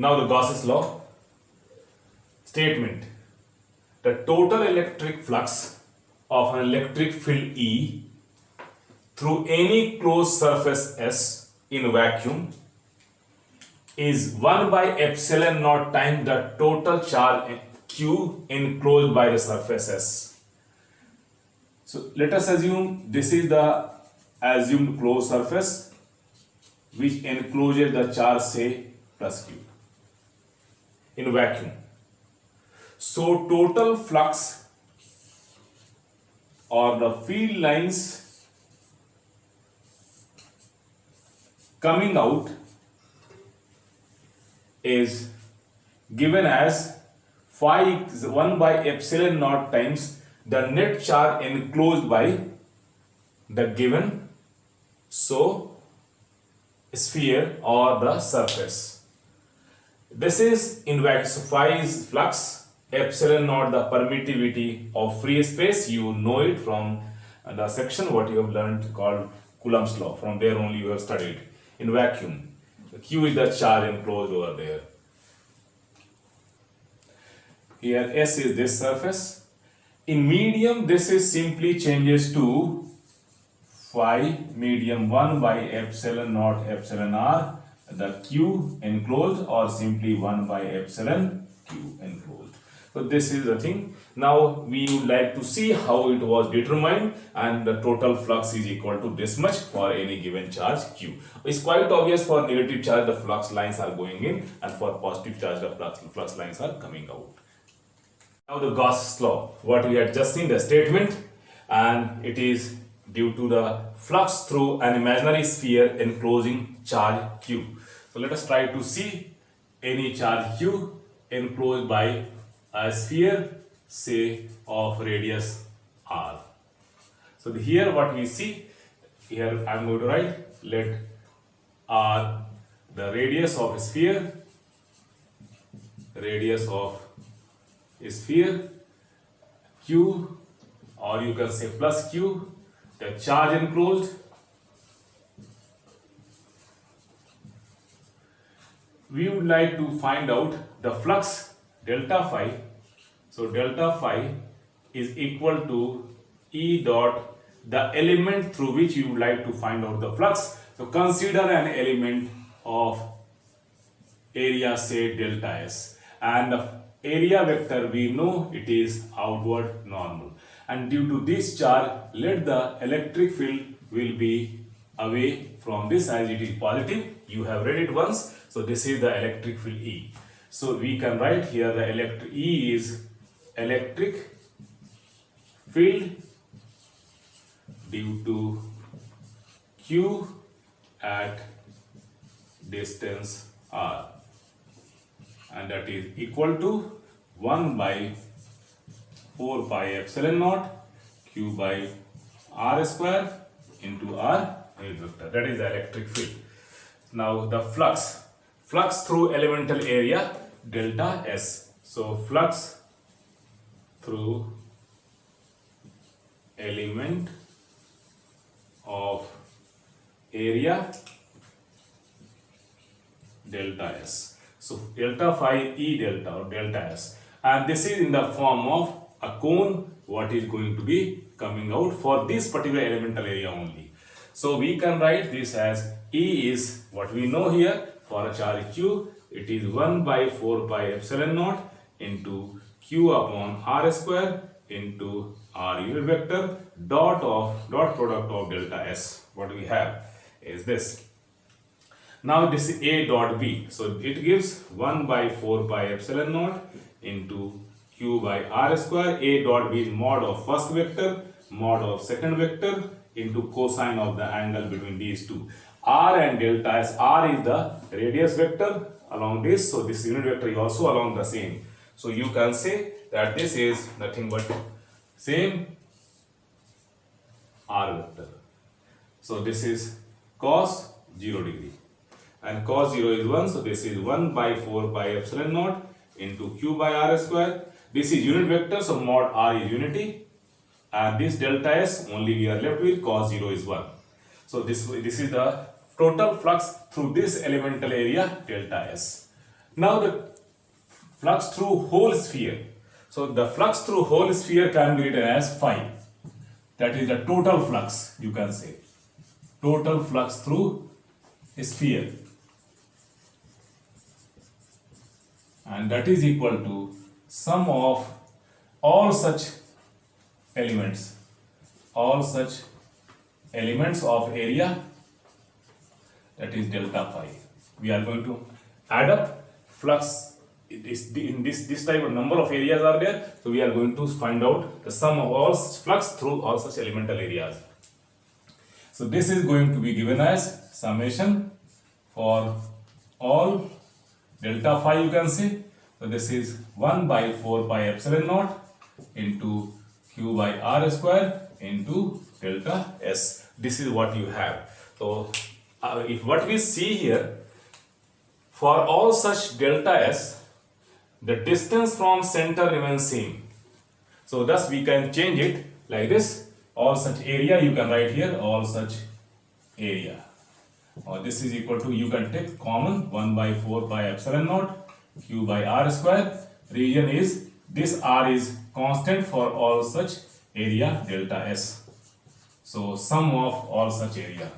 Now the Gauss's law statement: the total electric flux of an electric field E through any closed surface S in vacuum is 1 by epsilon naught times the total charge Q enclosed by the surface S. So let us assume this is the assumed closed surface which encloses the charge, say plus Q, in vacuum. So total flux or the field lines coming out is given as phi is 1 by epsilon naught times the net charge enclosed by the given sphere or the surface. This is in vacuum. So phi is flux, epsilon naught the permittivity of free space. You know it from the section what you have learned called Coulomb's law. From there only you have studied. In vacuum, Q is the charge enclosed over there. Here S is this surface. In medium, this is simply changes to phi medium 1 by epsilon naught epsilon r, the Q enclosed, or simply 1 by epsilon Q enclosed. So this is the thing. Now we would like to see how it was determined, and the total flux is equal to this much for any given charge Q. It's quite obvious for negative charge the flux lines are going in, and for positive charge the flux lines are coming out. Now the Gauss's law, what we had just seen the statement, and it is due to the flux through an imaginary sphere enclosing charge Q. So let us try to see any charge Q enclosed by a sphere, say of radius r. So here what we see, here I am going to write, let r the radius of a sphere, Q, or you can say plus Q, the charge enclosed. We would like to find out the flux delta phi. So delta phi is equal to E dot the element through which you would like to find out the flux. So consider an element of area, say delta S, and the area vector we know it is outward normal, and due to this charge let the electric field will be away from this as it is positive. You have read it once. So this is the electric field E. So we can write here the E is electric field due to Q at distance r, and that is equal to 1 by 4 pi epsilon naught Q by r square into r unit vector. That is the electric field. Now the flux through elemental area delta S. So flux through element of area delta S. So delta phi E delta or delta S, and this is in the form of a cone what is going to be coming out for this particular elemental area only. So we can write this as E is what we know here for a charge Q, it is 1 by 4 pi epsilon naught into Q upon r square into r unit vector dot product of delta S. What we have is this. Now this is A dot B. So it gives 1 by 4 pi epsilon naught into Q by r square. A dot B is mod of first vector, mod of second vector into cosine of the angle between these two. R and delta S. R is the radius vector along this. So this unit vector is also along the same. So you can say that this is nothing but same r vector. So this is cos 0 degree, and cos 0 is 1. So this is 1 by 4 pi epsilon naught into Q by r square. This is unit vector, so mod r is unity, and this delta S only we are left with cos 0 is 1. So this is the total flux through this elemental area delta S. Now the flux through whole sphere. So the flux through whole sphere can be written as phi. That is the total flux, you can say. Total flux through a sphere. And that is equal to sum of all such elements. All such elements of area, that is delta phi. We are going to add up flux. It is in this type of number of areas are there, so we are going to find out the sum of all flux through all such elemental areas. So this is going to be given as summation for all delta phi, you can see. So this is 1 by 4 pi epsilon naught into q by r square into delta s. This is what you have. So if what we see here, for all such delta s, the distance from center remains same. So thus we can change it like this. All such area you can write here, all such area. Or this is equal to, you can take common 1 by 4 pi epsilon naught q by r square. Region is, this r is constant for all such area delta s. So sum of all such area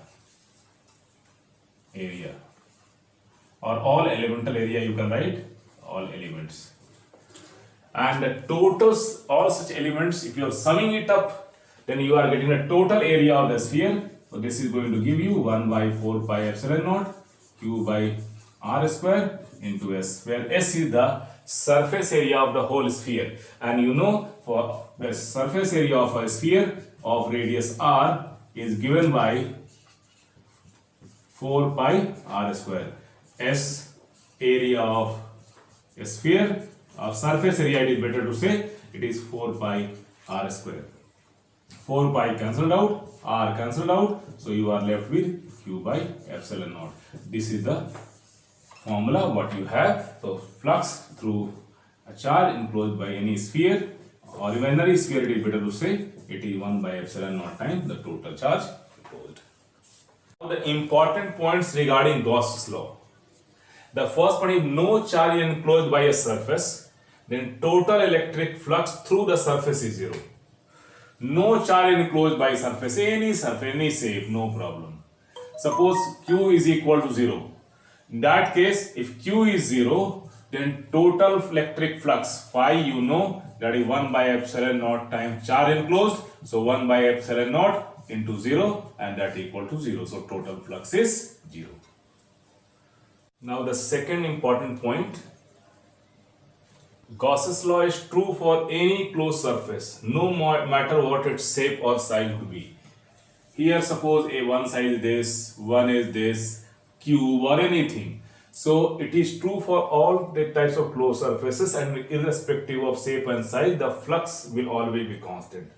or all elemental area, you can write all elements, and the totals all such elements, if you are summing it up, then you are getting the total area of the sphere. So this is going to give you 1 by 4 pi epsilon naught q by r square into s, where s is the surface area of the whole sphere, and you know, for the surface area of a sphere of radius r is given by 4 pi r square. S area of a sphere or surface area, it is better to say, it is 4 pi r square. 4 pi cancelled out, r cancelled out, so you are left with q by epsilon naught. This is the formula what you have. So flux through a charge enclosed by any sphere or imaginary sphere, it is better to say, it is 1 by epsilon naught times the total charge enclosed. Now the important points regarding Gauss's law. The first one is, no charge enclosed by a surface, then total electric flux through the surface is zero. No charge enclosed by surface, any surface, any shape, no problem. Suppose q is equal to 0. In that case, if q is 0, then total electric flux phi, you know, that is 1 by epsilon naught times charge enclosed. So 1 by epsilon naught into 0, and that equal to 0. So total flux is 0. Now the second important point, Gauss's law is true for any closed surface, no matter what its shape or size would be. Here suppose one side is this, one is this, cube or anything. So it is true for all the types of closed surfaces, and irrespective of shape and size, the flux will always be constant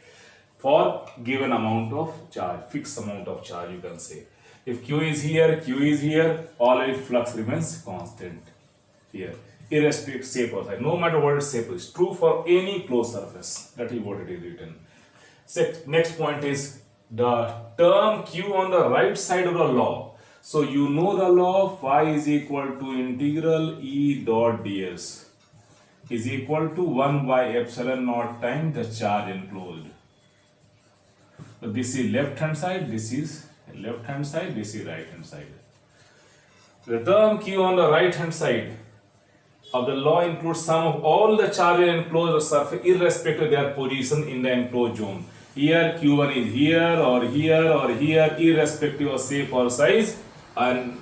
for given amount of charge, fixed amount of charge, you can say. If q is here, always flux remains constant here, irrespective of shape or size, no matter what its shape is. True for any closed surface. That is what it is written. Next point is the term q on the right side of the law. So you know the law, phi is equal to integral E dot ds is equal to 1 by epsilon naught times the charge enclosed. So this is left hand side, this is left hand side, this is right hand side. The term q on the right hand side of the law includes sum of all the charges enclosed the surface irrespective of their position in the enclosed zone. Here q1 is here or here or here, irrespective of shape or size, and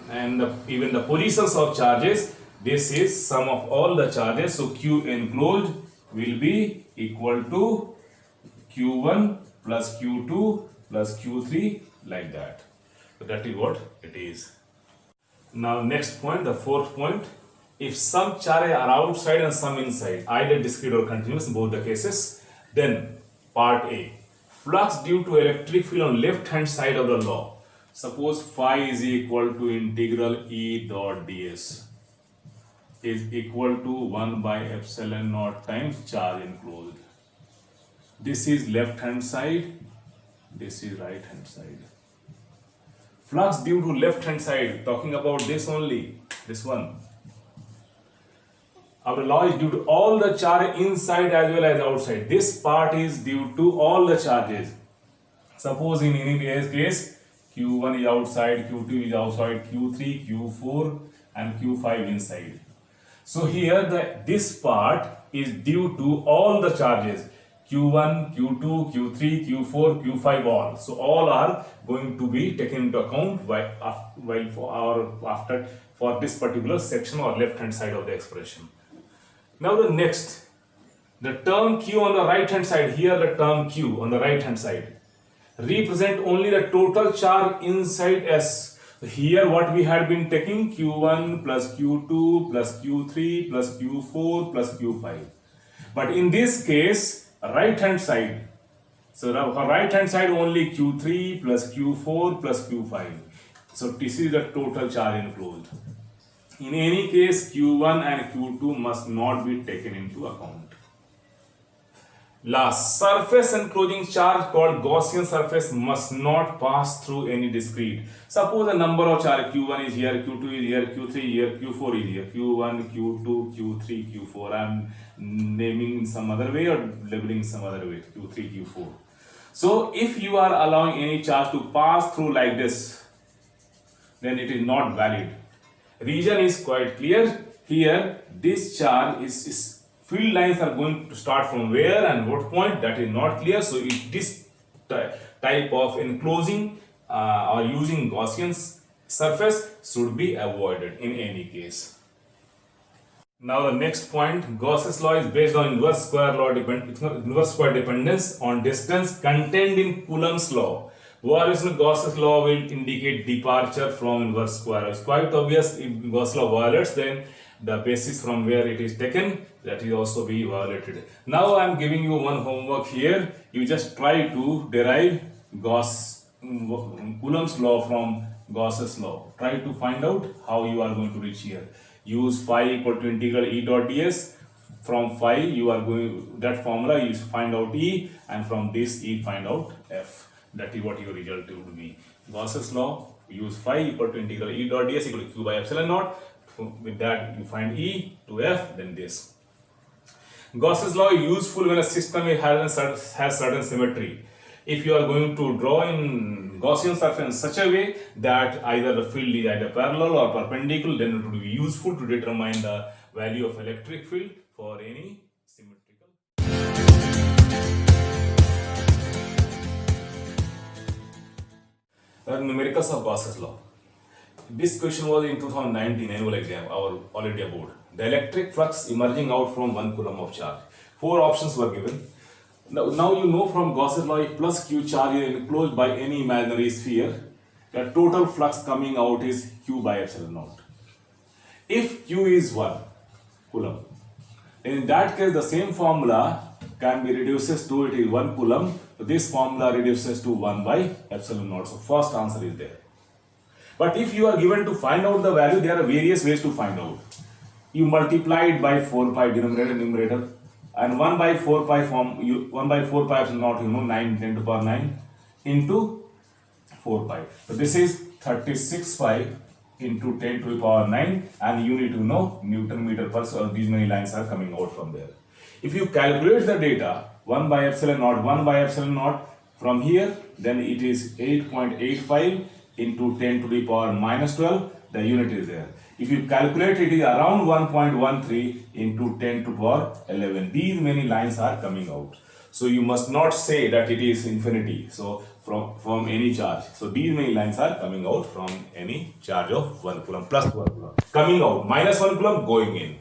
even the positions of charges. This is sum of all the charges. So q enclosed will be equal to q1 plus q2 plus q3, like that. So that is what it is. Now next point, the fourth point, if some charges are outside and some inside, either discrete or continuous in both the cases, then part A, flux due to electric field on left hand side of the law. Suppose phi is equal to integral E dot ds is equal to 1 by epsilon naught times charge enclosed. This is left hand side, this is right hand side. Flux due to left hand side, talking about this only, this one. Our law is due to all the charge inside as well as outside. This part is due to all the charges. Suppose in any case, Q1 is outside, Q2 is outside, Q3, Q4 and Q5 inside. So here this part is due to all the charges. Q1, Q2, Q3, Q4, Q5 all. So all are going to be taken into account for this particular section or left hand side of the expression. Now the next, the term Q on the right hand side, here the term Q on the right hand side represent only the total charge inside S. So here what we had been taking Q1 plus Q2 plus Q3 plus Q4 plus Q5. But in this case, right hand side, so for right hand side only Q3 plus Q4 plus Q5. So this is the total charge enclosed. In any case, Q1 and Q2 must not be taken into account. Last, surface enclosing charge called Gaussian surface must not pass through any discrete. Suppose a number of charge Q1 is here, Q2 is here, Q3 is here, Q4 is here, Q1, Q2, Q3, Q4. I am naming in some other way or labeling some other way, Q3, Q4. So if you are allowing any charge to pass through like this, then it is not valid. Reason is quite clear. Here, this charge is field lines are going to start from where and what point, that is not clear. So this type of enclosing or using Gaussian surface should be avoided in any case. Now the next point, Gauss's law is based on inverse square dependence on distance contained in Coulomb's law. Whereas Gauss's law will indicate departure from inverse square. It's quite obvious if Gauss law violates, then the basis from where it is taken, that is also be violated. Now I am giving you one homework here. You just try to derive Coulomb's law from Gauss's law. Try to find out how you are going to reach here. Use phi equal to integral E dot ds. From phi you are going, that formula you find out E, and from this E find out F. That is what your result would be. Gauss's law, use phi equal to integral E dot ds equal to Q by epsilon naught. With that you find E to F, then this. Gauss's law is useful when a system has certain symmetry. If you are going to draw in Gaussian surface in such a way that either the field is either parallel or perpendicular, then it will be useful to determine the value of electric field for any symmetrical. The numericals of Gauss's law. This question was in 2019 annual exam, our All India board. The electric flux emerging out from 1 coulomb of charge. 4 options were given. Now you know from Gauss's law, if plus Q charge is enclosed by any imaginary sphere, the total flux coming out is Q by epsilon naught. If Q is 1 coulomb, in that case the same formula can be reduced to, it is 1 coulomb. So this formula reduces to 1 by epsilon naught. So first answer is there. But if you are given to find out the value, there are various ways to find out. You multiply it by 4 pi denominator numerator, and 1 by 4 pi form, 1 by 4 pi epsilon naught, 9 10 to the power 9 into 4 pi. So this is 36 pi into 10 to the power 9, and you need to know Newton meter per, so these many lines are coming out from there. If you calculate the data, 1 by epsilon naught from here, then it is 8.85 into 10 to the power minus 12, the unit is there. If you calculate, it is around 1.13 into 10 to the power 11. These many lines are coming out. So you must not say that it is infinity. So from any charge. So these many lines are coming out from any charge of 1 coulomb plus 1 coulomb. Coming out, minus 1 coulomb going in.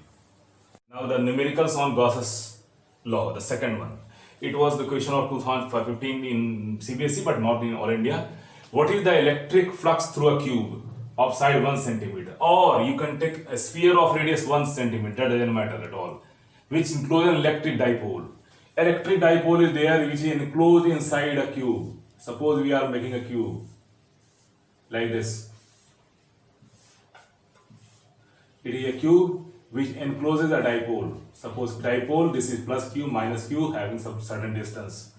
Now the numericals on Gauss's law, the second one. It was the question of 2015 in CBSE but not in All India. What is the electric flux through a cube of side 1 centimeter? Or you can take a sphere of radius 1 centimeter, that doesn't matter at all, which encloses an electric dipole. Electric dipole is there which is enclosed inside a cube. Suppose we are making a cube like this. It is a cube which encloses a dipole. Suppose dipole, this is plus q minus q having some certain distance.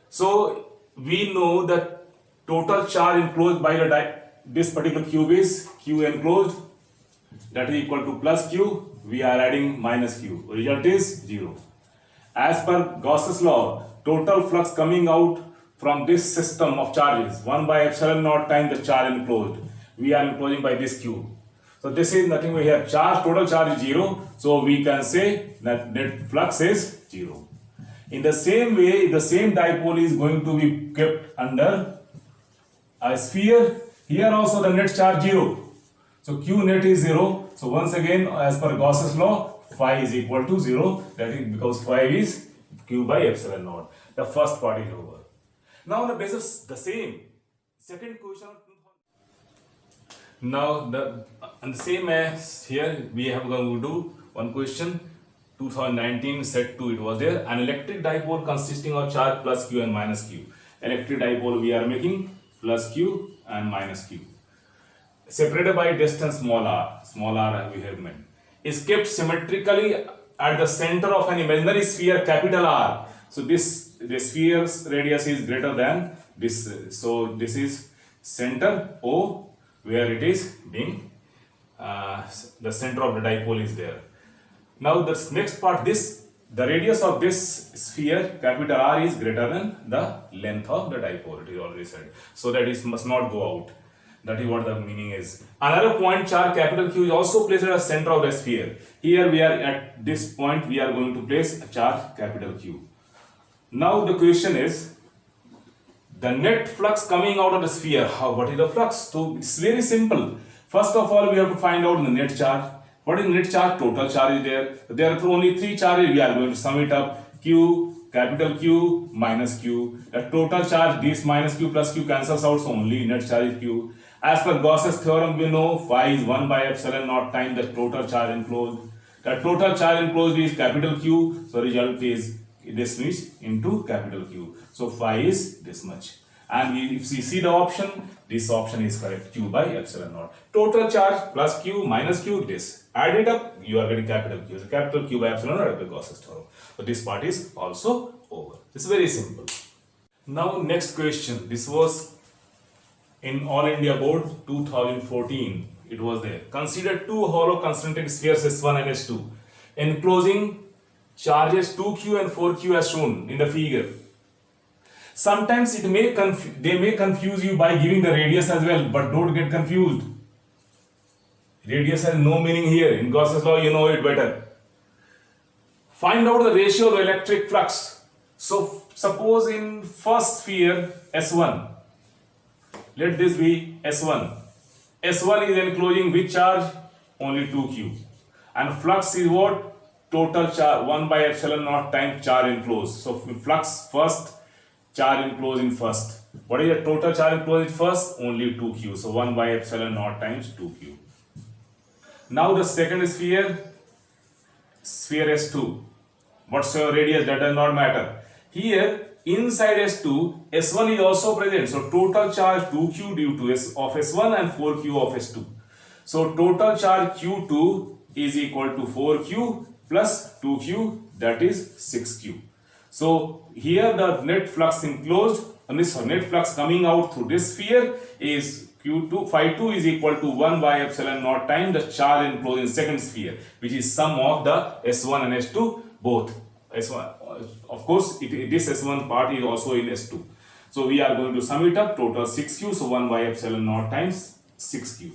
So we know that total charge enclosed by this particular cube is q enclosed that is equal to plus q, we are adding minus q. Result is 0. As per Gauss's law, total flux coming out from this system of charges 1 by epsilon naught times the charge enclosed. We are enclosing by this q. So this is nothing but here charge, total charge is 0. So we can say that net flux is 0. In the same way, the same dipole is going to be kept under a sphere. Here also the net charge 0. So q net is 0. So once again, as per Gauss's law, phi is equal to 0. That is because phi is q by epsilon naught. The first part is over. Now on the basis the same second question. Now the same as here we have going to do one question. 2019 set 2 it was there. An electric dipole consisting of charge plus q and minus q. Electric dipole we are making plus q and minus q. Separated by distance small r we have made. Is kept symmetrically at the center of an imaginary sphere capital R. So the sphere's radius is greater than this. So this is center O, where it is being the center of the dipole is there. Now this next part, the radius of this sphere capital R is greater than the length of the dipole. It is already said. So that is must not go out. That is what the meaning is. Another point charge capital Q is also placed at the center of the sphere. Here we are at this point, we are going to place a charge capital Q. Now the question is the net flux coming out of the sphere. What is the flux? So it's very simple. First of all, we have to find out the net charge. What is net charge? Total charge is there. There are only 3 charges. We are going to sum it up. Q, capital Q, minus Q. The total charge, this minus Q plus Q cancels out. So only net charge is Q. As per Gauss's theorem, we know phi is 1 by epsilon naught times the total charge enclosed. The total charge enclosed is capital Q. So result is this much into capital Q. So phi is this much. And if we see the option, this option is correct. Q by epsilon naught. Total charge plus Q minus Q, this. Add it up, you are getting capital Q. So capital Q by epsilon naught by Gauss's theorem. So this part is also over. It's very simple. Now next question. This was in All India Board 2014. It was there. Consider 2 hollow concentric spheres S1 and S2 enclosing charges 2q and 4q as shown in the figure. Sometimes they may confuse you by giving the radius as well, but don't get confused. Radius has no meaning here. In Gauss's law, you know it better. Find out the ratio of the electric flux. So suppose in first sphere S1, let this be S1. S1 is enclosing which charge? Only 2q. And flux is what? Total charge 1 by epsilon naught times charge enclosed. So flux first, charge enclosed in first. What is the total charge enclosed in first? Only 2q. So 1 by epsilon naught times 2q. Now the second sphere S2. What's your radius? That does not matter. Here inside S2, S1 is also present. So total charge 2q due to of S1 and 4q of S2. So total charge Q2 is equal to 4q plus 2q, that is 6q. So here the net flux enclosed, net flux coming out through this sphere is Q2, phi 2 is equal to 1 by epsilon naught times the charge enclosed in second sphere, which is sum of the S1 and S2 both. S1, of course, this S1 part is also in S2. So we are going to sum it up, total 6q, so 1 by epsilon naught times 6q.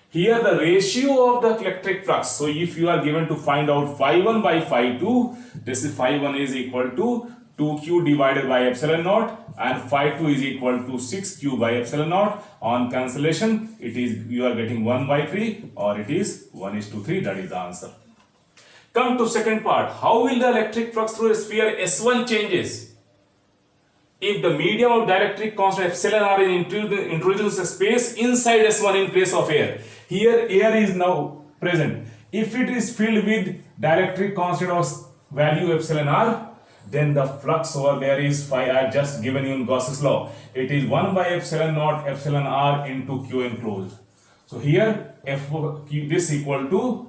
Here the ratio of the electric flux. So if you are given to find out phi 1 by phi 2, this is phi 1 is equal to 2q divided by epsilon naught and phi 2 is equal to 6q by epsilon naught. On cancellation, it is you are getting 1 by 3 or it is 1:3. That is the answer. Come to second part. How will the electric flux through a sphere S1 changes if the medium of dielectric constant epsilon r is introduced a space inside S1 in place of air? Here air is now present. If it is filled with dielectric constant of value epsilon r, then the flux over there is phi. I have just given you in Gauss's law. It is 1 by epsilon naught epsilon r into q enclosed. So here f q this equal to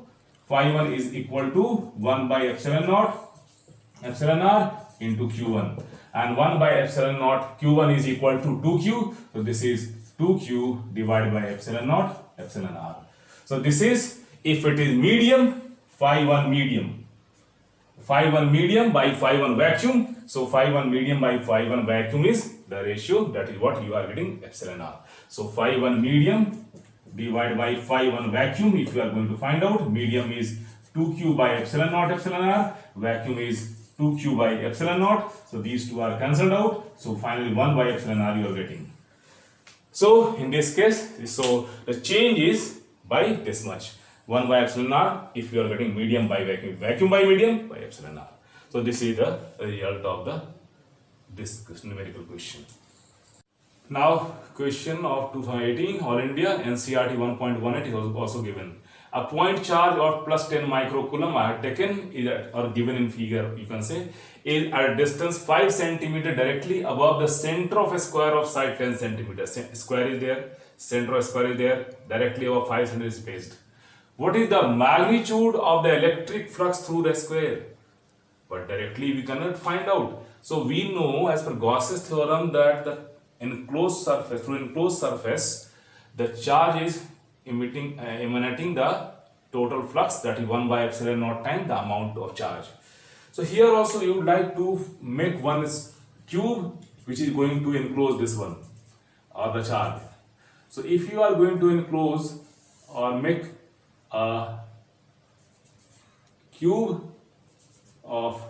phi 1 is equal to 1 by epsilon naught epsilon r into q1, and 1 by epsilon naught q1 is equal to 2q. So this is 2q divided by epsilon naught epsilon r. So this is If it is medium, phi 1 medium. Phi 1 medium by phi 1 vacuum. So phi 1 medium by phi 1 vacuum is the ratio. That is what you are getting epsilon r. So phi 1 medium divided by phi 1 vacuum. If you are going to find out, medium is 2q by epsilon naught epsilon r. Vacuum is 2q by epsilon naught. So these two are cancelled out. So finally 1 by epsilon r you are getting. So in this case, so the change is by this much. 1 by epsilon r if you are getting medium by vacuum, vacuum by medium by epsilon r. So this is the result of this numerical question. Now question of 2018 All India NCERT 1.18 is also given. A point charge of plus 10 microcoulomb I have taken is at, or given in figure you can say, is at a distance 5 centimeter directly above the center of a square of side 10 centimeters. Square is there, center of square is there, directly above 5 centimeters spaced. What is the magnitude of the electric flux through the square? But directly we cannot find out. So we know as per Gauss's theorem that the enclosed surface, through enclosed surface, the charge is emanating the total flux, that is 1 by epsilon naught times the amount of charge. So here also you would like to make one cube which is going to enclose this one or the charge. So if you are going to enclose or make a cube of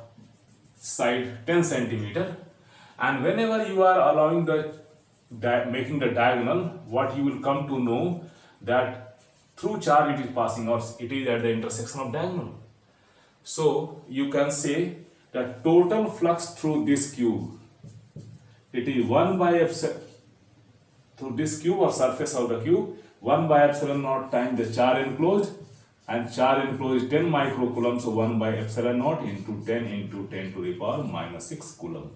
side 10 centimeter, and whenever you are allowing the making the diagonal, what you will come to know that through charge it is passing or it is at the intersection of diagonal. So you can say that total flux through this cube, it is 1 by epsilon, through this cube or surface of the cube, 1 by epsilon naught times the charge enclosed, and charge enclosed is 10 microcoulomb, so 1 by epsilon naught into 10 into 10 to the power minus 6 coulomb.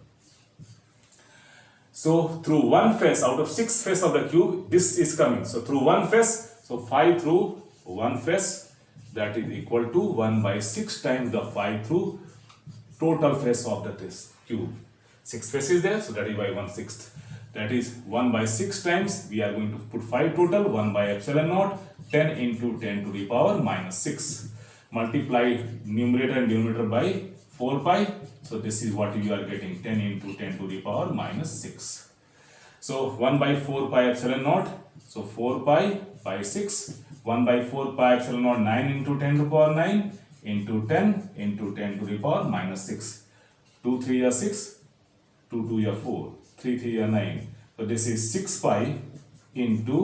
So through one face out of 6 face of the cube, this is coming. So through one face, so phi through one face, that is equal to 1 by 6 times the phi through total face of this cube. 6 faces there, so that is by 1/6. That is 1 by 6 times, we are going to put phi total, 1 by epsilon naught, 10 into 10 to the power minus 6. Multiply numerator and denominator by 4 pi. So this is what you are getting, 10 into 10 to the power minus 6. So 1 by 4 pi epsilon naught, so 4 pi by 6, 1 by 4 pi epsilon naught, 9 into 10 to the power 9 into 10 into 10 to the power minus 6. 2 3 are 6, 2 2 are 4, 3 3 are 9. So this is 6 pi into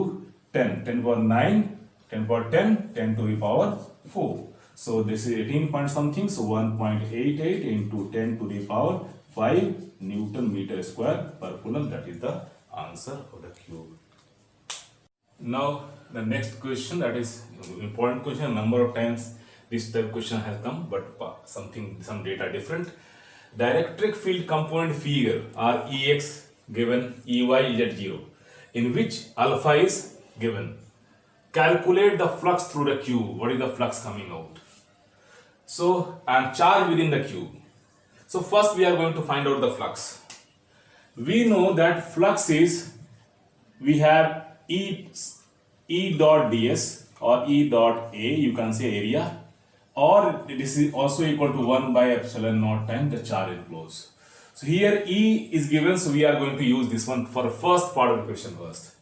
10, 10 power 9, 10 power 10, 10 to the power 4. So this is 18 point something, so 1.88 into 10 to the power 5 Newton meter square per coulomb. That is the answer of the cube. Now the next question, that is important question. Number of times this type question has come, but some data different. The electric field component figure are Ex given, Ey is at 0, in which alpha is given. Calculate the flux through the cube. What is the flux coming out? So, and charge within the cube. So first we are going to find out the flux. We know that flux is, we have E dot ds or E dot A, you can say area, or this is also equal to 1 by epsilon naught times the charge enclosed. So here E is given, so we are going to use this one for the first part of the question first.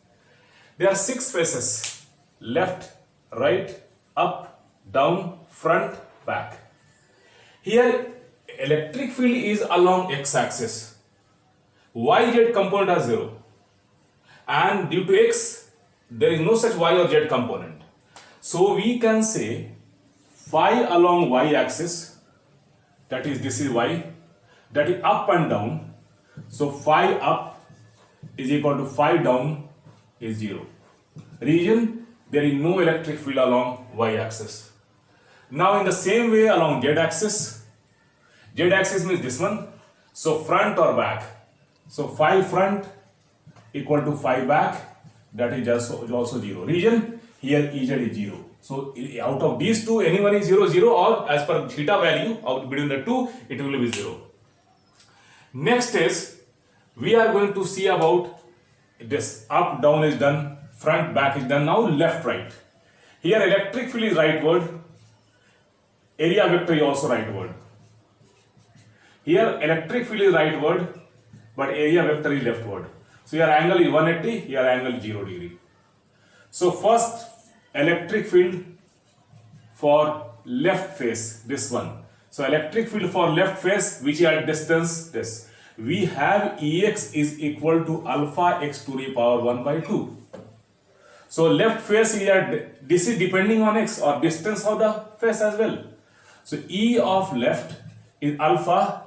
There are 6 faces: left, right, up, down, front, back. Here electric field is along x-axis, y-z component are 0, and due to x there is no such y or z component. So we can say phi along y-axis, that is this is y, that is up and down. So phi up is equal to phi down is 0. Region, there is no electric field along y-axis. Now in the same way along z-axis means this one, so front or back. So phi front equal to phi back, that is also 0. Region, here Ez is 0. So out of these two, anyone is 0, 0, or as per theta value of between the two, it will be 0. Next is, we are going to see about this up, down is done, front, back is done. Now left, right. Here electric field is rightward, area vector is also rightward. Here electric field is rightward, but area vector is leftward. So here angle is 180, here angle is 0 degree. So first electric field for left face, this one. So electric field for left face, which is at distance this. We have Ex is equal to alpha x to the power 1 by 2. So left face is at, this is depending on x or distance of the face as well. So E of left is alpha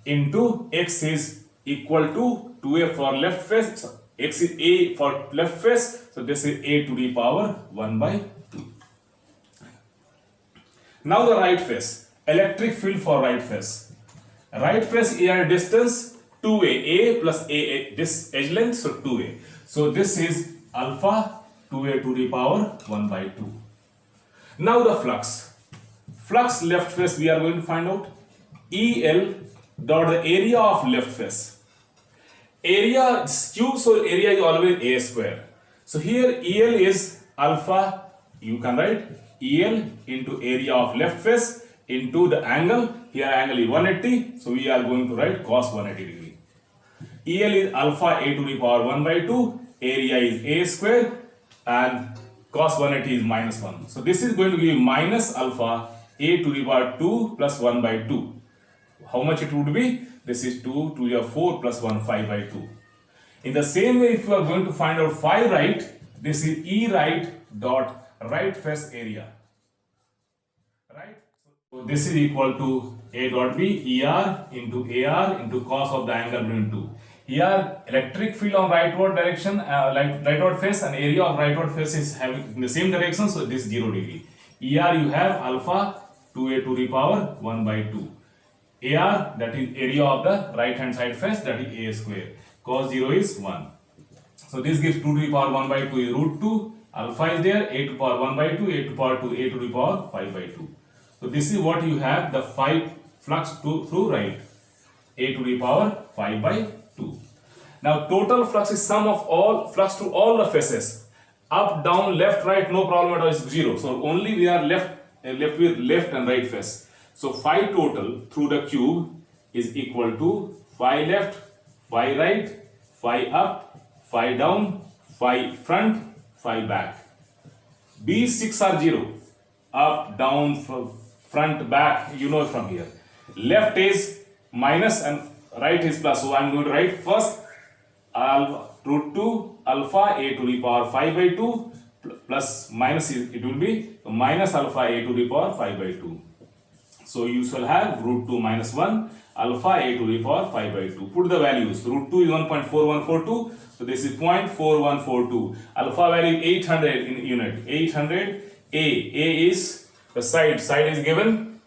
into x is equal to 2a for left face. So x is a for left face. So this is a to the power 1 by 2. Now the right face, electric field for right face. Right face is at distance 2a, a plus a, this edge length, so 2a. So this is alpha 2a to the power 1 by 2. Now the flux. Flux left face we are going to find out. EL dot the area of left face. Area is cube, so area is always a square. So here EL is alpha, you can write EL into area of left face into the angle. Here angle is 180, so we are going to write cos 180 degree. EL is alpha a to the power 1 by 2, area is a square and cos 180 is minus 1. So this is going to give minus alpha a to the power 2 plus 1 by 2. How much it would be? This is 2 to the 4 plus 1, 5 by 2. In the same way, if you are going to find out phi right, this is E right dot right face area. Right? So this is equal to A dot B ER into AR into cos of the angle between 2. Here electric field on rightward direction, rightward face, and area of rightward face is having in the same direction, so this is 0 degree. ER you have alpha 2a to the power 1 by 2. AR, that is area of the right hand side face, that is a square. Cos 0 is 1. So this gives 2 to the power 1 by 2 is root 2. Alpha is there, a to the power 1 by 2, a to the power 2, a to the power 5 by 2. So this is what you have, the 5 flux through right, a to the power 5 by 2. Now total flux is sum of all flux through all the faces. Up, down, left, right, no problem at all, is 0. So only we are left with left and right face. So phi total through the cube is equal to phi left, phi right, phi up, phi down, phi front, phi back. These 6 are 0. Up, down, front, back, you know from here. Left is minus and right is plus. So I am going to write first root 2 alpha a to the power 5 by 2 plus minus it will be minus alpha a to the power 5 by 2. So you shall have root 2 minus 1 alpha a to the power 5 by 2. Put the values. Root 2 is 1.4142. So this is 0.4142. Alpha value 800 in unit. 800 A. A is the side. Side is given.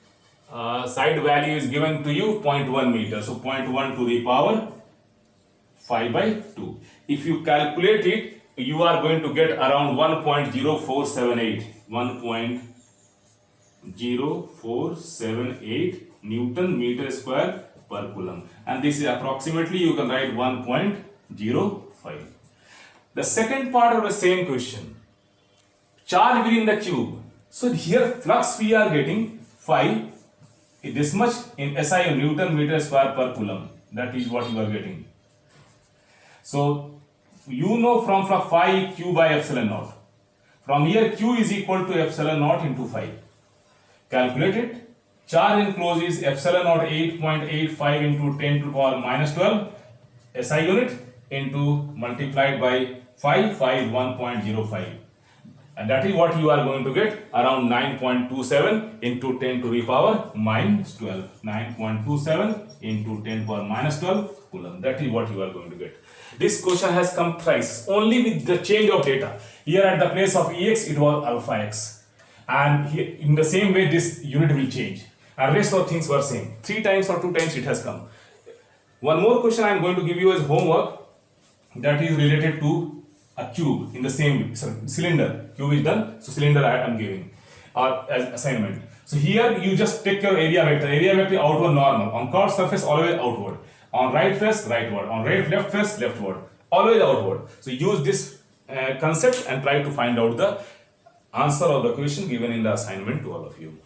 Side value is given to you 0.1 meter. So 0.1 to the power 5 by 2. If you calculate it, you are going to get around 1.0478. 1.0478 Newton meter square per coulomb. And this is approximately, you can write 1.05. The second part of the same question. Charge within the cube. So here flux we are getting phi this much in SI Newton meter square per coulomb. That is what you are getting. So you know from phi q by epsilon naught. From here q is equal to epsilon naught into phi. Calculate it. Charge enclosed is epsilon naught 8.85 into 10 to the power minus 12 SI unit into multiplied by phi is 1.05. And that is what you are going to get, around 9.27 into 10 to the power minus 12. 9.27 into 10 to the power minus 12 coulomb. That is what you are going to get. This question has come thrice, only with the change of data. Here at the place of Ex, it was alpha x. And here, in the same way, this unit will change. And rest of things were same. 3 times or 2 times it has come. One more question I am going to give you as homework, that is related to a cube in the same cylinder. Cube is done, so cylinder I am giving or as assignment. So here you just take your area vector. Area vector outward normal. On curved surface always outward. On right face rightward. On left face leftward. Always outward. So use this concept and try to find out the answer of the question given in the assignment to all of you.